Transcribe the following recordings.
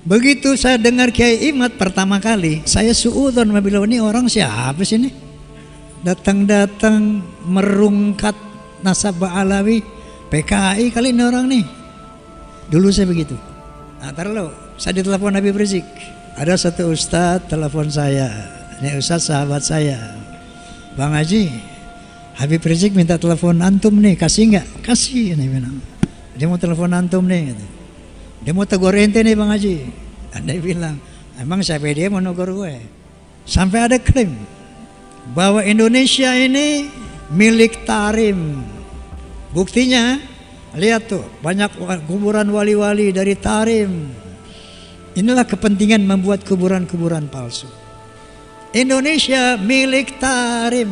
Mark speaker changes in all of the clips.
Speaker 1: Begitu saya dengar Kiai Imad pertama kali, saya suudzon beliau, ini orang siapa sih ini? Datang-datang merungkat nasab Alawi, PKI kali ini orang nih. Dulu saya begitu. Nah, taruh saya ditelepon Habib Rizik. Ada satu ustadz telepon saya. Ini ustadz sahabat saya. Bang Haji, Habib Rizik minta telepon antum nih, kasih nggak? Kasih, ini bilang. Dia mau telepon antum nih. Gitu. Dia mau tegur ente nih Bang Haji. Anda bilang, emang siapa dia mau negur gue? Sampai ada klaim bahwa Indonesia ini milik Tarim. Buktinya, lihat tuh, banyak kuburan wali-wali dari Tarim. Inilah kepentingan membuat kuburan-kuburan palsu. Indonesia milik Tarim.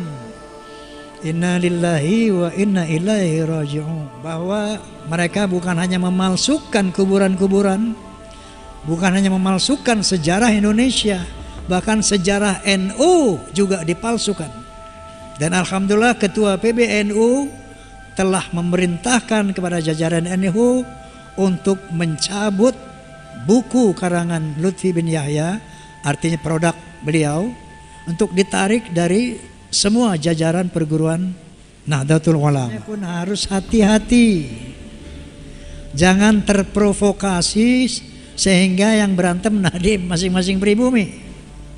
Speaker 1: Inna lillahi wa inna ilaihi raji'un. Bahwa mereka bukan hanya memalsukan kuburan-kuburan, bukan hanya memalsukan sejarah Indonesia, bahkan sejarah NU juga dipalsukan. Dan alhamdulillah ketua PBNU telah memerintahkan kepada jajaran NU untuk mencabut buku karangan Lutfi bin Yahya, artinya produk beliau, untuk ditarik dari semua jajaran perguruan Nahdlatul Ulama. Pun harus hati-hati, jangan terprovokasi sehingga yang berantem nadim masing-masing pribumi,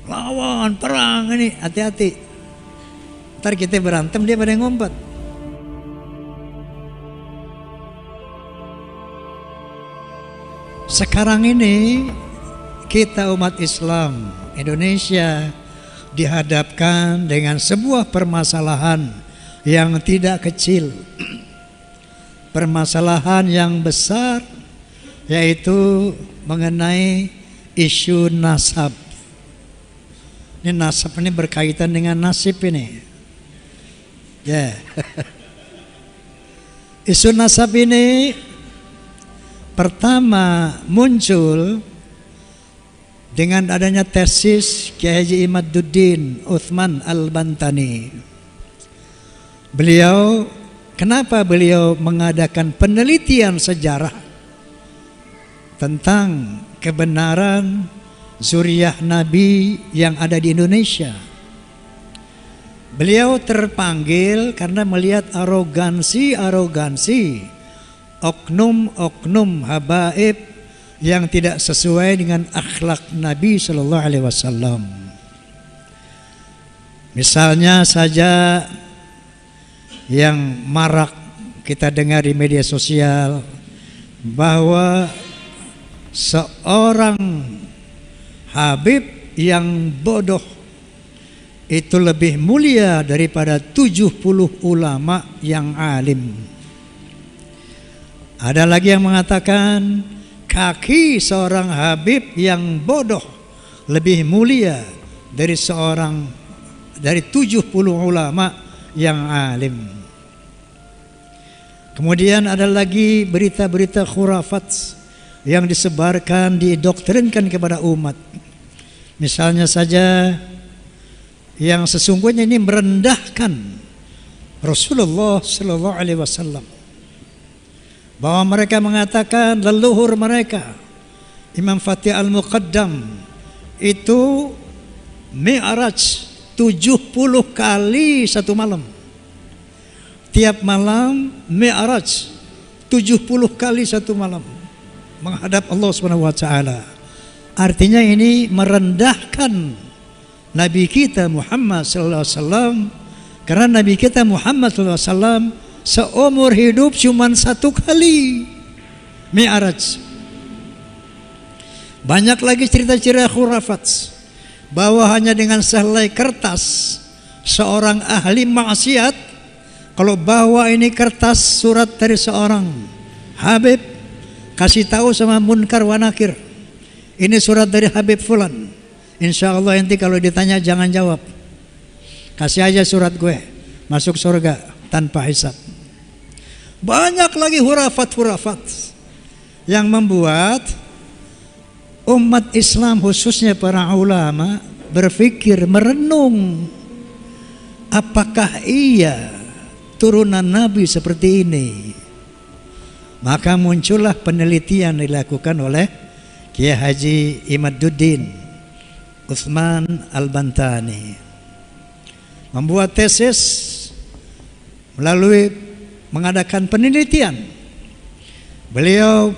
Speaker 1: lawan perang ini, hati-hati. Ntar kita berantem dia pada ngumpet. Sekarang ini kita umat Islam Indonesia dihadapkan dengan sebuah permasalahan yang tidak kecil, permasalahan yang besar, yaitu mengenai isu nasab. Ini nasab ini berkaitan dengan nasib ini. Ya. Isu nasab ini pertama muncul dengan adanya tesis Kiai Haji Imaduddin Utsman Al-Bantani. Kenapa beliau mengadakan penelitian sejarah tentang kebenaran zuriyah Nabi yang ada di Indonesia? Beliau terpanggil karena melihat arogansi oknum habaib yang tidak sesuai dengan akhlak Nabi Shallallahu Alaihi Wasallam. Misalnya saja yang marak kita dengar di media sosial bahwa seorang habib yang bodoh itu lebih mulia daripada 70 ulama yang alim. Ada lagi yang mengatakan kaki seorang habib yang bodoh lebih mulia dari 70 ulama yang alim. Kemudian ada lagi berita-berita khurafat yang disebarkan, didoktrinkan kepada umat. Misalnya saja yang sesungguhnya ini merendahkan Rasulullah Sallallahu Alaihi Wasallam, bahwa mereka mengatakan leluhur mereka Imam Fatih Al-Muqaddam itu mi'raj 70 kali satu malam. Tiap malam mi'raj 70 kali satu malam menghadap Allah Subhanahu wa taala. Artinya ini merendahkan Nabi kita Muhammad sallallahu alaihi wasallam, karena Nabi kita Muhammad sallallahu alaihi wasallam seumur hidup cuma satu kali mi'raj. Banyak lagi cerita-cerita khurafat bahwa hanya dengan sehelai kertas seorang ahli maksiat, kalau bawa ini kertas surat dari seorang habib, kasih tahu sama munkar wa nakir, ini surat dari Habib Fulan, insya Allah nanti kalau ditanya jangan jawab, kasih aja surat gue, masuk surga tanpa hisab. Banyak lagi hurafat-hurafat yang membuat umat Islam khususnya para ulama berpikir, merenung, apakah iya turunan Nabi seperti ini? Maka muncullah penelitian dilakukan oleh Kiai Haji Imaduddin Utsman Al-Bantani membuat tesis melalui mengadakan penelitian. Beliau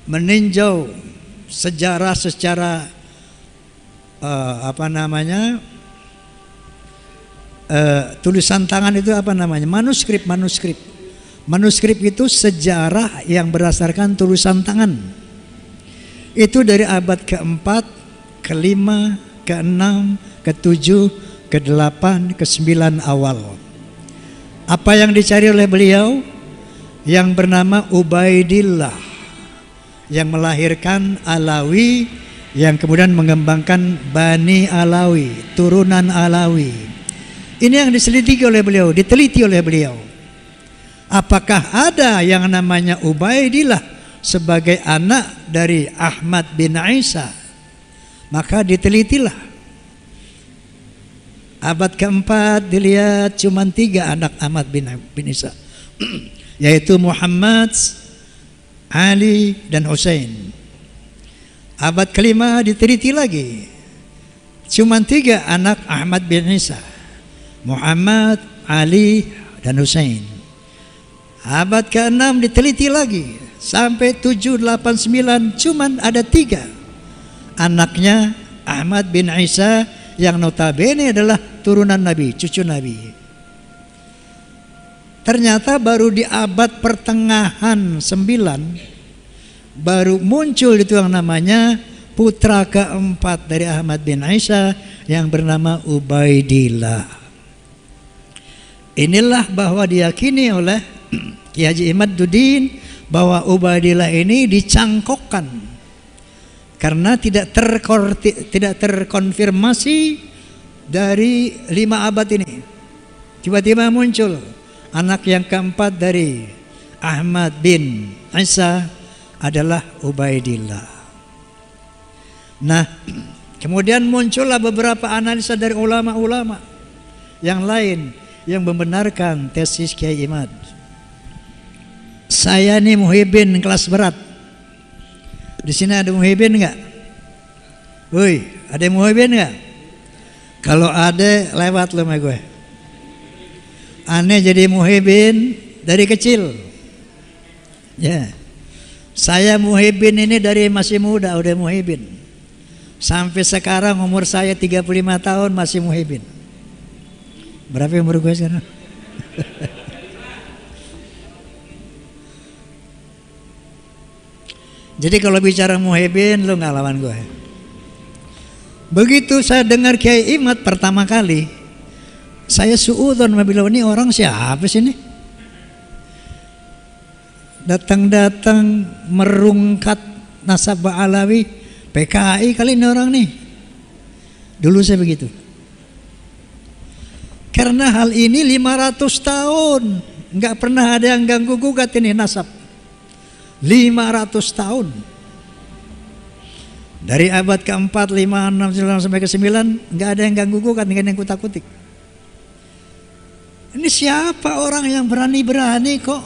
Speaker 1: meninjau sejarah secara tulisan tangan itu manuskrip. Manuskrip itu sejarah yang berdasarkan tulisan tangan. Itu dari abad ke-4, ke-5, ke-6, ke-7, ke-8, ke-9 awal. Apa yang dicari oleh beliau? Yang bernama Ubaidillah, yang melahirkan Alawi, yang kemudian mengembangkan Bani Alawi, turunan Alawi. Ini yang diselidiki oleh beliau, diteliti oleh beliau. Apakah ada yang namanya Ubaidillah sebagai anak dari Ahmad bin Isa? Maka ditelitilah. Abad ke-4 dilihat cuma 3 anak Ahmad bin Isa, yaitu Muhammad, Ali, dan Husain. Abad ke-5 diteliti lagi, cuma 3 anak Ahmad bin Isa, Muhammad, Ali, dan Husain. Abad ke-6 diteliti lagi sampai 7, 8, 9, cuman ada 3 anaknya Ahmad bin Isa yang notabene adalah turunan Nabi, cucu Nabi. Ternyata baru di abad pertengahan 9 baru muncul itu yang namanya putra keempat dari Ahmad bin Isa yang bernama Ubaidillah. Inilah bahwa diyakini oleh Kiai Haji Imaduddin bahwa Ubaidillah ini dicangkokkan karena tidak terkonfirmasi dari 5 abad ini. Tiba-tiba muncul anak yang keempat dari Ahmad bin Isa adalah Ubaidillah. Nah, kemudian muncullah beberapa analisa dari ulama-ulama yang lain yang membenarkan tesis Kiai Imad. Saya nih muhibin kelas berat. Di sini ada muhibin enggak? Woi, ada muhibin enggak? Kalau ada lewat lo sama gue. Aneh jadi muhibin dari kecil. Ya. Saya muhibin ini dari masih muda udah muhibin. Sampai sekarang umur saya 35 tahun masih muhibin. Berapa umur gue sekarang? Jadi kalau bicara muhibin lu nggak lawan gue. Begitu saya dengar Kiai Imad pertama kali, saya suudzon bilang ini orang siapa sih ini? Datang-datang merungkat nasab Alawi, PKI kali ini orang nih. Dulu saya begitu. Karena hal ini 500 tahun nggak pernah ada yang ganggu gugat ini nasab. 500 tahun. Dari abad ke-4, 5, 6, 9 sampai ke-9 nggak ada yang ganggu gugat, nggak ada yang kutak-kutik. Ini siapa orang yang berani-berani kok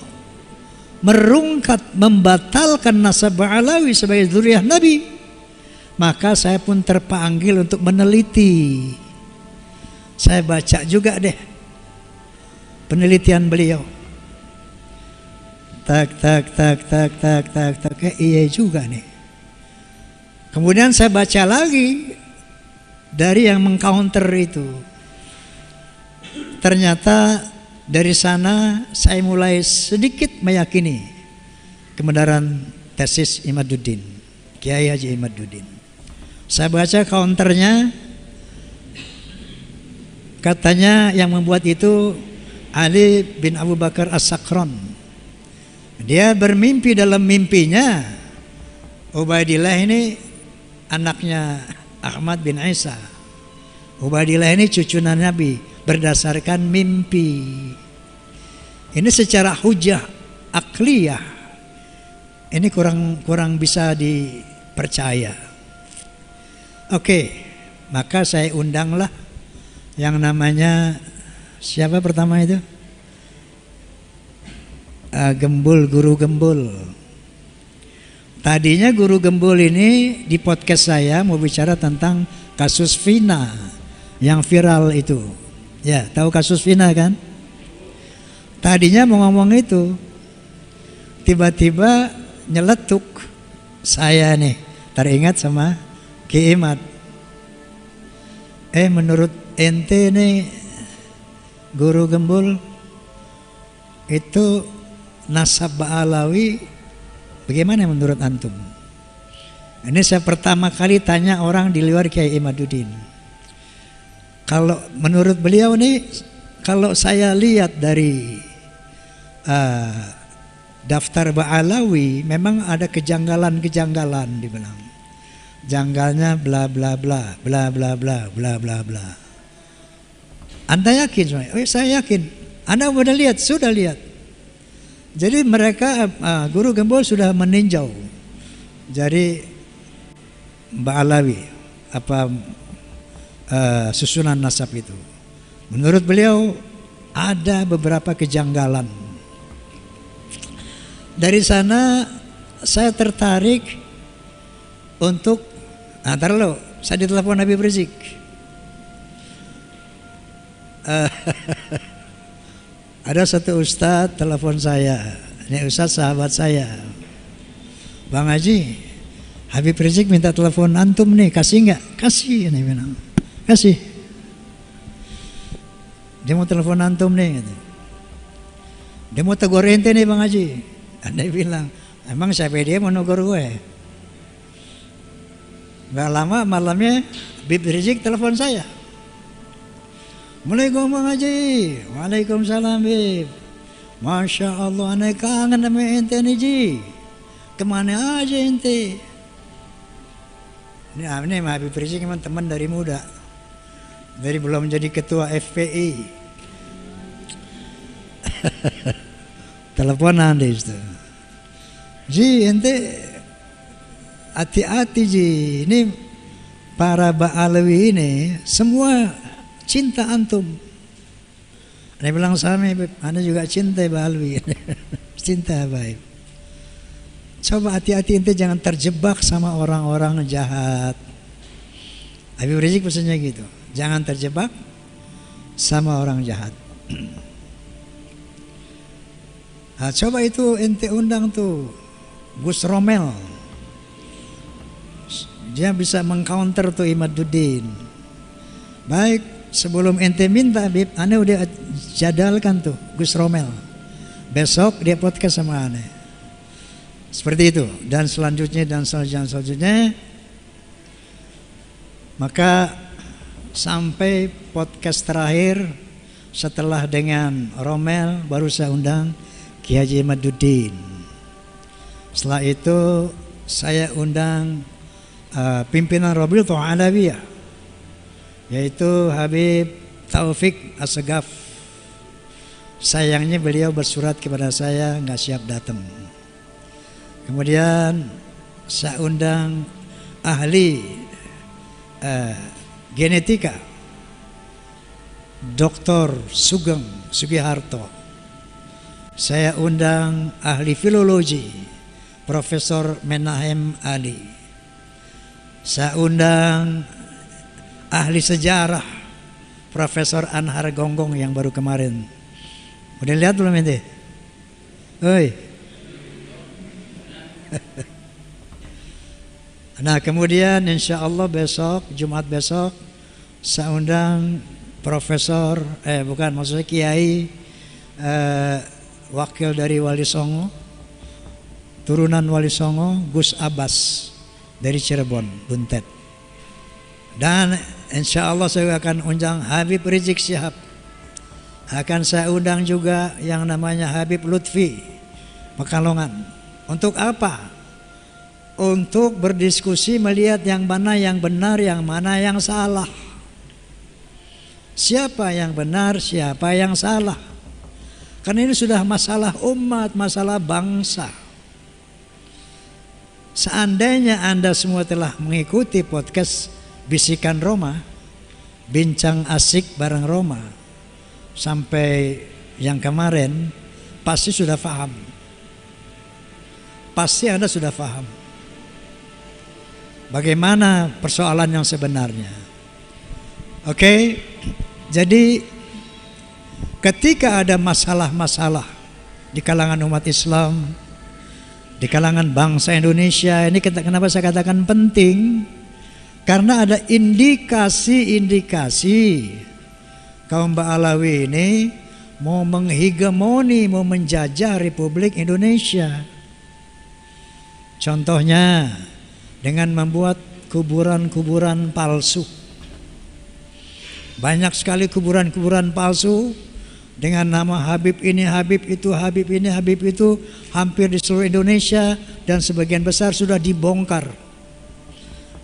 Speaker 1: merungkat, membatalkan nasab Alawi sebagai zuriyah Nabi? Maka saya pun terpanggil untuk meneliti. Saya baca juga deh penelitian beliau. Tak, iya juga nih. Kemudian saya baca lagi dari yang mengcounter itu. Ternyata dari sana saya mulai sedikit meyakini kebenaran tesis Imaduddin, Kiai Haji Imaduddin. Saya baca counternya, katanya yang membuat itu Ali bin Abu Bakar As-Sakron. Dia bermimpi dalam mimpinya Ubaidillah ini anaknya Ahmad bin Isa. Ubaidillah ini cucu Nabi berdasarkan mimpi. Ini secara hujah akliyah ini kurang bisa dipercaya. Oke, maka saya undanglah yang namanya siapa pertama itu? Gembul, guru Gembul. Tadinya Guru Gembul ini di podcast saya mau bicara tentang kasus Vina yang viral itu. Ya, tahu kasus Vina kan? Tadinya mau ngomong itu, tiba-tiba nyeletuk saya nih, teringat sama Ki Imad. Menurut ente nih Guru Gembul itu nasab Ba'alawi bagaimana menurut antum? Ini saya pertama kali tanya orang di luar Kiai Imaduddin. Kalau menurut beliau nih, kalau saya lihat dari daftar Ba'alawi memang ada kejanggalan-kejanggalan dibilang. Janggalnya bla bla bla bla bla bla bla bla bla. Anda yakin? Saya yakin. Anda sudah lihat? Sudah lihat. Jadi mereka Guru Gembul sudah meninjau. Jadi Ba'alawi susunan nasab itu. Menurut beliau ada beberapa kejanggalan. Dari sana saya tertarik untuk saya ditelepon Habib Rizik. Ada satu ustadz telepon saya. Ini ustadz sahabat saya. Bang Haji, Habib Rizik minta telepon antum nih, kasih nggak? Kasih, ini bilang. Kasih. Dia mau telepon antum nih. Gitu. Dia mau tegur ente nih Bang Haji. Anda bilang, emang siapa dia mau negur gue? Gak lama malamnya Habib Rizik telepon saya. Assalamualaikum Bang Haji. Waalaikumsalam Bib. Masya Allah, aneh kangen sama ente nih Ji. Kemana aja ente? Ini Habib Rizik memang teman dari muda. Dari belum jadi ketua FPI. Teleponan deh itu. Ji ente hati-hati Ji. Ini para Ba'alawi ini semua cinta antum. Dia bilang sama, Anda juga cinta Ba'alawi. Cinta baik. Coba hati-hati ente jangan terjebak sama orang-orang jahat. Habib Rizik pesannya gitu. Jangan terjebak sama orang jahat. Nah, coba itu ente undang tuh Gus Romel. Dia bisa mengcounter tuh Imaduddin. Baik, sebelum ente minta Habib, ane udah jadalkan tuh Gus Romel. Besok dia podcast sama ane. Seperti itu. Dan selanjutnya. Maka sampai podcast terakhir setelah dengan Romel baru saya undang Kiai Haji Imaduddin. Setelah itu saya undang pimpinan Rabi'atul Alawiyah, yaitu Habib Taufik Assegaf. Sayangnya beliau bersurat kepada saya nggak siap datang. Kemudian saya undang ahli genetika Dr. Sugeng Sugiharto. Saya undang ahli filologi Profesor Menahem Ali. Saya undang ahli sejarah Profesor Anhar Gonggong yang baru kemarin. Udah lihat belum ente? Oi. Nah kemudian insya Allah besok, Jumat besok, saya undang Profesor, maksudnya Kiai, wakil dari Wali Songo, turunan Wali Songo, Gus Abbas dari Cirebon, Buntet. Dan insya Allah saya akan undang Habib Rizik Syihab. Akan saya undang juga yang namanya Habib Lutfi Pekalongan. Untuk apa? Untuk berdiskusi melihat yang mana yang benar, yang mana yang salah. Siapa yang benar, siapa yang salah. Karena ini sudah masalah umat, masalah bangsa. Seandainya Anda semua telah mengikuti podcast Bisikan Roma, Bincang Asik bareng Roma, sampai yang kemarin, pasti sudah paham. Pasti Anda sudah paham. bagaimana persoalan yang sebenarnya. Oke, jadi ketika ada masalah-masalah di kalangan umat Islam, di kalangan bangsa Indonesia, ini kenapa saya katakan penting? Karena ada indikasi-indikasi kaum Ba'alawi ini mau menghegemoni, mau menjajah Republik Indonesia. Contohnya dengan membuat kuburan-kuburan palsu. Banyak sekali kuburan-kuburan palsu dengan nama Habib ini, Habib itu, Habib ini, Habib itu, hampir di seluruh Indonesia, dan sebagian besar sudah dibongkar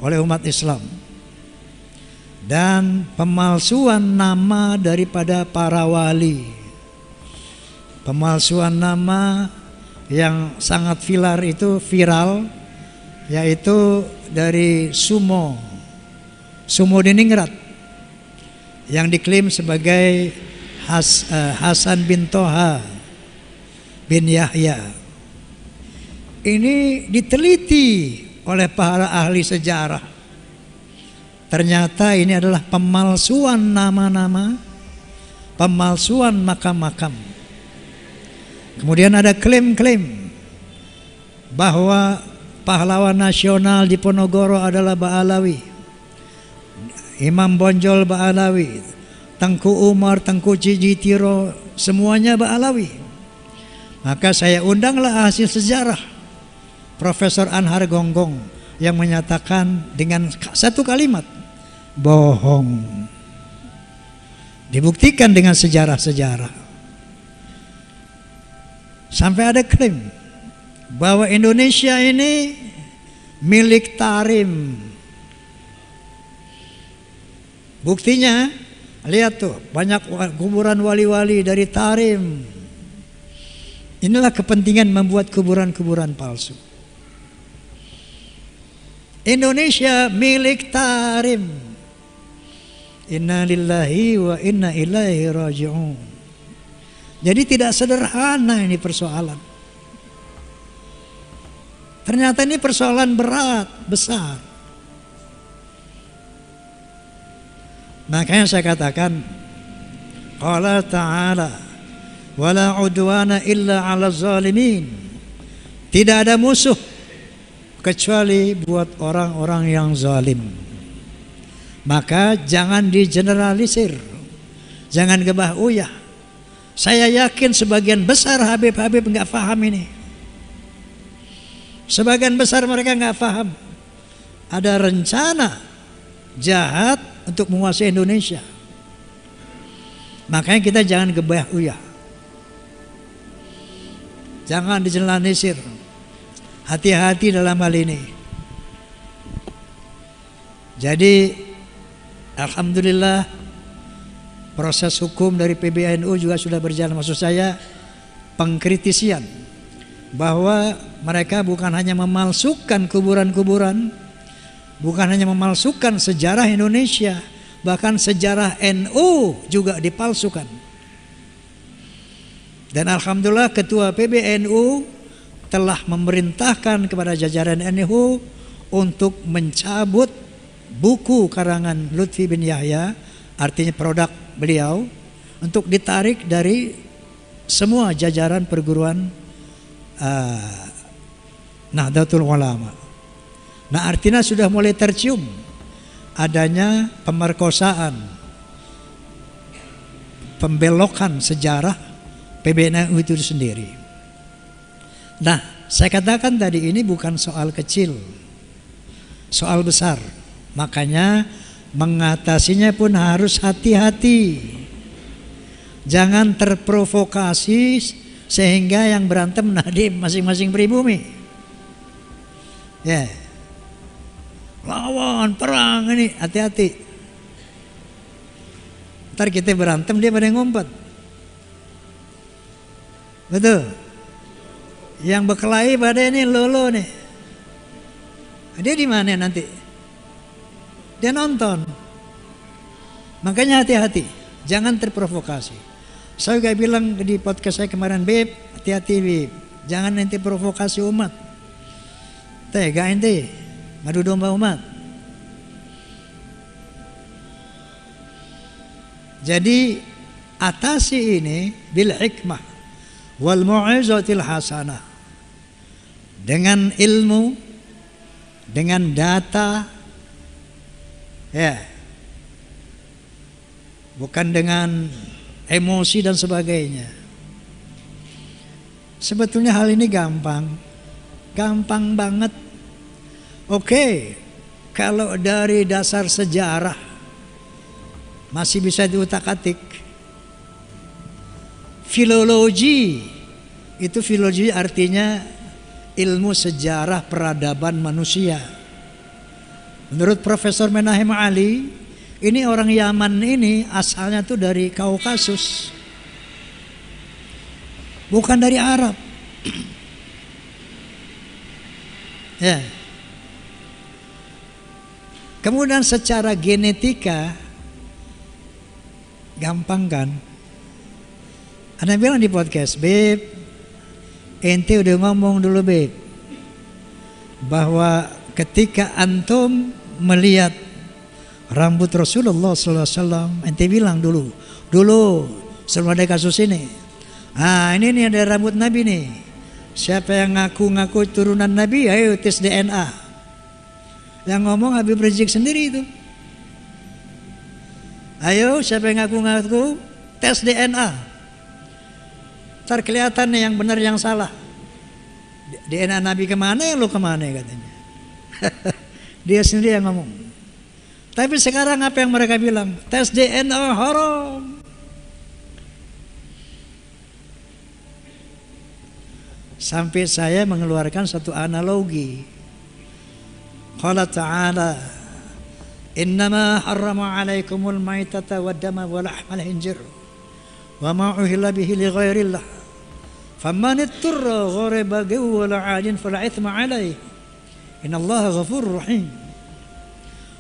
Speaker 1: oleh umat Islam. Dan pemalsuan nama daripada para wali, pemalsuan nama yang sangat viral, yaitu dari Sumo Diningrat yang diklaim sebagai Hasan bin Toha bin Yahya. Ini diteliti oleh para ahli sejarah. Ternyata ini adalah pemalsuan nama-nama, pemalsuan makam-makam. Kemudian ada klaim-klaim bahwa pahlawan nasional di Ponorogo adalah Ba'alawi, Imam Bonjol Ba'alawi, Tengku Umar, Tengku Jijitiro, semuanya Ba'alawi. Maka saya undanglah hasil sejarah Profesor Anhar Gonggong yang menyatakan dengan satu kalimat, bohong. Dibuktikan dengan sejarah-sejarah. Sampai ada klaim bahwa Indonesia ini milik Tarim. Buktinya, lihat tuh, banyak kuburan wali-wali dari Tarim. Inilah kepentingan membuat kuburan-kuburan palsu. Indonesia milik Tarim. Inna lillahi wa inna ilaihi raji'un. Jadi tidak sederhana ini persoalan. Ternyata ini persoalan berat, besar. Makanya saya katakan, qala ta'ala wala udwana illa 'ala zalimin. Tidak ada musuh kecuali buat orang-orang yang zalim. Maka jangan digeneralisir, jangan gebah uyah. Saya yakin sebagian besar Habib-Habib nggak paham ini. Sebagian besar mereka nggak paham. Ada rencana jahat untuk menguasai Indonesia. Makanya kita jangan gebah uyah, jangan digeneralisir. Hati-hati dalam hal ini. Jadi alhamdulillah proses hukum dari PBNU juga sudah berjalan. Maksud saya pengkritisian bahwa mereka bukan hanya memalsukan kuburan-kuburan, bukan hanya memalsukan sejarah Indonesia, bahkan sejarah NU juga dipalsukan. Dan alhamdulillah ketua PBNU telah memerintahkan kepada jajaran NU untuk mencabut buku karangan Lutfi bin Yahya, artinya produk beliau, untuk ditarik dari semua jajaran perguruan Nahdlatul Ulama. Nah, artinya sudah mulai tercium adanya pemerkosaan, pembelokan sejarah PBNU itu sendiri. Nah, saya katakan tadi ini bukan soal kecil, soal besar. Makanya mengatasinya pun harus hati-hati. Jangan terprovokasi sehingga yang berantem di masing-masing pribumi. Ya, lawan perang ini, hati-hati. Ntar kita berantem dia pada ngumpet. Betul. Yang berkelahi pada ini lolo nih. Dia di mana nanti? Dia nonton. Makanya hati-hati, jangan terprovokasi. Saya juga bilang di podcast saya kemarin, Beb, hati-hati Beb, jangan nanti provokasi umat. Tega ente, ngadu domba umat. Jadi atasi ini bil hikmah wal mau'izatil hasanah, dengan ilmu, dengan data, ya, bukan dengan emosi dan sebagainya. Sebetulnya hal ini gampang banget. Oke, kalau dari dasar sejarah masih bisa diutak-atik. Filologi, itu filologi artinya ilmu sejarah peradaban manusia. Menurut Profesor Menahem Ali, ini orang Yaman ini asalnya tuh dari Kaukasus, bukan dari Arab. Ya. Kemudian secara genetika gampang kan? Anda bilang di podcast, Beb, ente udah ngomong dulu Beb, bahwa ketika antum melihat rambut Rasulullah SAW, ente bilang dulu sebelum ada kasus ini, ini nih ada rambut Nabi nih, siapa yang ngaku-ngaku turunan Nabi, ayo tes DNA. Yang ngomong Habib Rizik sendiri itu. Ayo siapa yang ngaku-ngaku tes DNA, ntar kelihatan nih yang benar yang salah. DNA Nabi kemana, yang lu kemana katanya. Dia sendiri yang ngomong. Tapi sekarang apa yang mereka bilang? Tes DNA haram. Sampai saya mengeluarkan satu analogi. Qala ta'ala, innama harrama alaikumul maitata wad dama wa lahmal hinjir wa ma uhilla bihi li ghairillah faman ittarra ghayra baghi wa la 'adin fala ithma alaihi innallaha ghafurur rahim.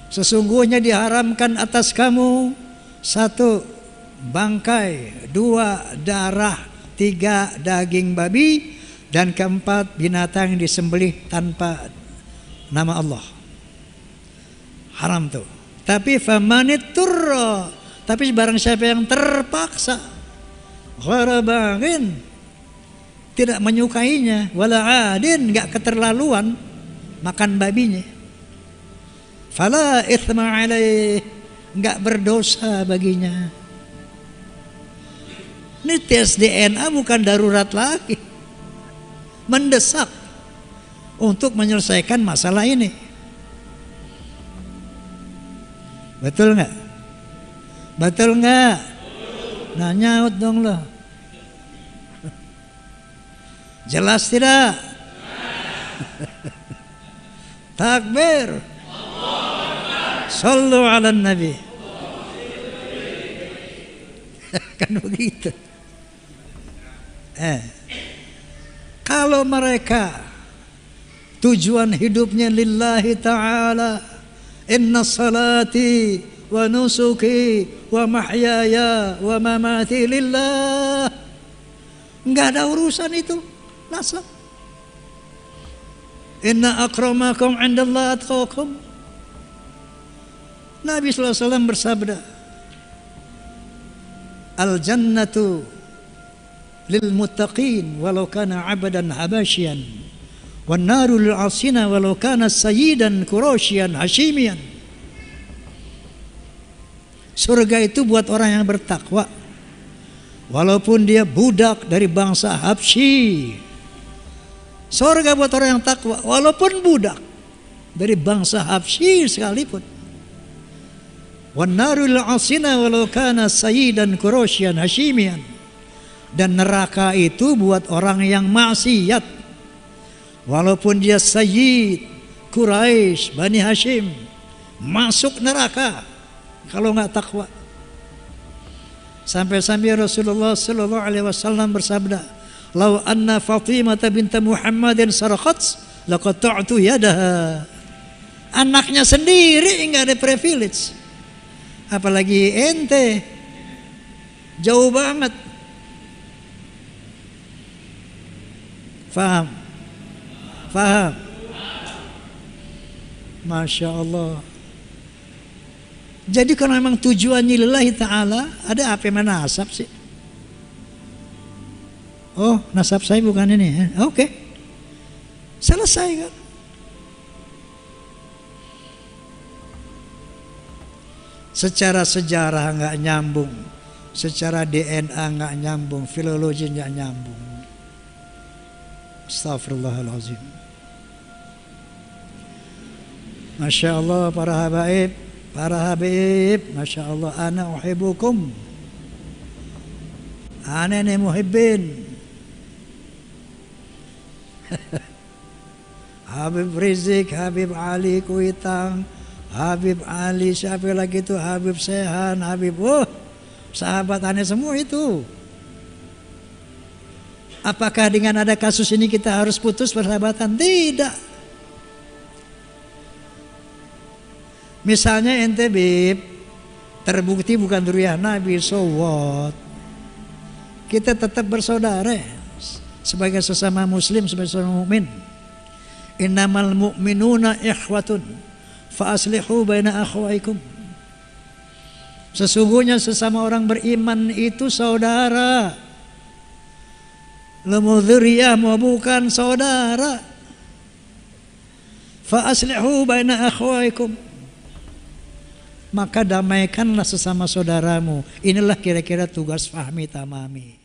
Speaker 1: Sesungguhnya diharamkan atas kamu 1 bangkai, 2 darah, 3 daging babi, dan 4 binatang yang disembelih tanpa nama Allah. Haram tuh. Tapi famanit turra, tapi barang siapa yang terpaksa, gharabagin, tidak menyukainya, wala adin, enggak keterlaluan makan babinya, fala itsma alaih, enggak berdosa baginya. Ini tes DNA bukan darurat lagi, mendesak untuk menyelesaikan masalah ini. Betul nggak? Betul nggak? Nah, nyaut dong lo. Jelas tidak? Takbir. Sallu ala nabi. Kan begitu. Kalau mereka tujuan hidupnya lillahi ta'ala, inna salati wa nusuki wa mahyaya wa mamati lillah, enggak ada urusan itu nasab. Inna akramakum indallahi atqakum. Nabi SAW bersabda, al jannatu lil muttaqin walau kana abadan habasyian wan naru lil asina walau kana sayyidan quraisyan hashimian. Surga itu buat orang yang bertakwa walaupun dia budak dari bangsa Habsyi. Surga buat orang yang takwa walaupun budak dari bangsa Habsyi sekalipun. Wan naru lil asina walau kana sayyidan quraisyan hashimian. Dan neraka itu buat orang yang maksiat walaupun dia sayyid Quraisy Bani Hashim, masuk neraka kalau nggak takwa. Sampai-sampai Rasulullah sallallahu alaihi wasallam bersabda, "Lau anna Fatimah bint Muhammadin sarqat laqata'tu yadaha." Anaknya sendiri enggak ada privilege, apalagi ente. Jauh banget. Faham? Masya Allah. Jadi kalau memang tujuannya lillahi ta'ala, ada apa yang nasab sih? Oh, nasab saya bukan ini. Oke. Selesai kan? Secara sejarah nggak nyambung, secara DNA nggak nyambung, filologi nggak nyambung. Astagfirullahaladzim. Masya Allah para habib, Masya Allah, ana uhibbukum, ana ini muhibbin. Habib Rizik, Habib Ali Kuitang, Habib Ali, siapa lagi itu, Habib Sehan, Habib, sahabat aneh semua itu. Apakah dengan ada kasus ini kita harus putus persahabatan? Tidak. Misalnya ente Bib, terbukti bukan dzurriyyah Nabi, so what? Kita tetap bersaudara sebagai sesama muslim, sebagai sesama mukmin. Innamal mu'minuna ikhwatun fa aslihu baina akhwaikum. Sesungguhnya sesama orang beriman itu saudara. Lo mau dzurriyyah mau bukan saudara. Fa aslihu baina akhwaikum. Maka damaikanlah sesama saudaramu. Inilah kira-kira tugas Fahmi Tamami.